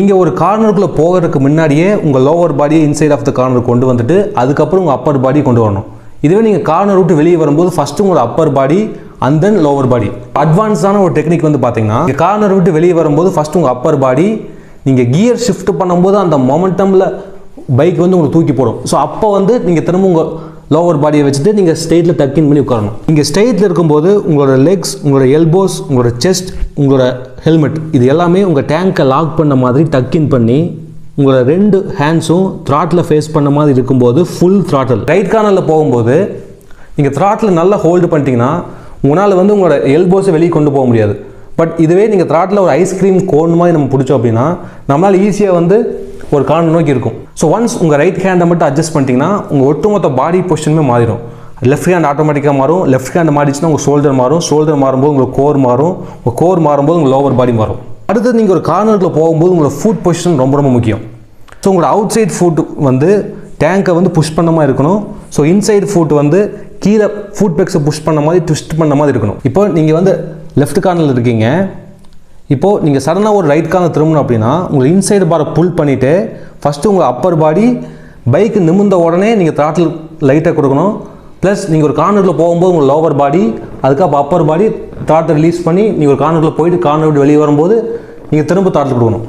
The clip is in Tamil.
நீங்கள் ஒரு கார்னருக்குள்ளே போகிறதுக்கு முன்னாடியே உங்கள் லோவர் பாடியை இன்சைட் ஆஃப் த கார்னர் கொண்டு வந்துட்டு அதுக்கப்புறம் உங்கள் அப்பர் பாடி கொண்டு வரணும். இதுவே நீங்கள் கார்னர் விட்டு வெளியே வரும்போது ஃபஸ்ட்டு உங்களோட upper body and then lower body. அட்வான்ஸான ஒரு டெக்னிக் வந்து பார்த்தீங்கன்னா, கார்னர் விட்டு வெளியே வரும்போது ஃபஸ்ட்டு உங்கள் அப்பர் பாடி நீங்கள் கியர் ஷிஃப்ட் பண்ணும்போது அந்த மொமெண்டமில் பைக் வந்து உங்களுக்கு தூக்கி போடும். ஸோ அப்போ வந்து நீங்கள் திரும்ப உங்கள் லோவர் பாடியை வச்சுட்டு நீங்கள் ஸ்ட்ரெயிட்டில் டக்கின் பண்ணி உட்காரணும். நீங்கள் ஸ்ட்ரெயிட்டில் இருக்கும்போது உங்களோட லெக்ஸ், உங்களோட எல்போஸ், உங்களோட செஸ்ட், உங்களோட ஹெல்மெட் இது எல்லாமே உங்கள் டேங்கை லாக் பண்ண மாதிரி டக்கின் பண்ணி உங்களோட 2 ஹேண்ட்ஸும் த்ராட்டில் ஃபேஸ் பண்ண மாதிரி இருக்கும்போது ஃபுல் த்ராட்டில். ரைட் கார்னரில் போகும்போது நீங்கள் த்ராட்டில் நல்லா ஹோல்டு பண்ணிட்டீங்கன்னா உங்களால் வந்து உங்களோட எல்போஸை வெளியே கொண்டு போக முடியாது. பட் இதுவே நீங்கள் த்ராட்டில் ஒரு ஐஸ்கிரீம் கோன் மாதிரி நம்ம பிடிச்சோம் அப்படின்னா நம்மளால் ஈஸியாக வந்து ஒரு கார்னர் நோக்கி இருக்கும். ஸோ ஒன்ஸ் உங்கள் ரைட் ஹேண்டை மட்டும் அட்ஜஸ்ட் பண்ணிட்டீங்கன்னா உங்கள் ஒட்டுமொத்த பாடி பொசிஷனுமே மாறிடும். லெஃப்ட் ஹேண்ட் ஆட்டோமேட்டிக்காக மாறும். லெஃப்ட் ஹேண்ட் மாறிச்சுன்னா உங்கள் ஷோல்டர் மாறும். ஷோல்டர் மாறும்போது உங்களுக்கு கோர் மாறும். உங்கள் கோர் மாறும்போது உங்கள் லோவர் பாடி மாறும். அடுத்தது நீங்கள் ஒரு கார்னருக்குள்ள போகும்போது உங்களோட ஃபுட் பொசிஷன் ரொம்ப ரொம்ப முக்கியம். ஸோ உங்களோட அவுட் சைட் ஃபுட் வந்து டேங்கை வந்து புஷ் பண்ண மாதிரி இருக்கணும். ஸோ இன்சைட் ஃபுட் வந்து கீழே ஃபுட் பெக்ஸை புஷ் பண்ண மாதிரி ட்விஸ்ட் பண்ண மாதிரி இருக்கணும். இப்போ நீங்கள் வந்து லெஃப்ட் கார்னரில் இருக்கீங்க. இப்போது நீங்கள் சடனாக ஒரு ரைட் கார்னர் திரும்பணும் அப்படின்னா உங்கள் இன்சைடு பாரை புல் பண்ணிவிட்டு ஃபஸ்ட்டு உங்கள் அப்பர் பாடி பைக்கு நிமிர்ந்த உடனே நீங்கள் த்ராட்டில் லைட்டாக கொடுக்கணும். ப்ளஸ் நீங்கள் ஒரு கார்னரில் போகும்போது உங்கள் லோவர் பாடி அதுக்கப்புறம் அப்பர் பாடி த்ராட்டை ரிலீஸ் பண்ணி நீங்கள் ஒரு கார்னரில் போயிட்டு கார்னர் விட்டு வெளியே வரும்போது நீங்கள் திரும்ப த்ராட்டில் கொடுக்கணும்.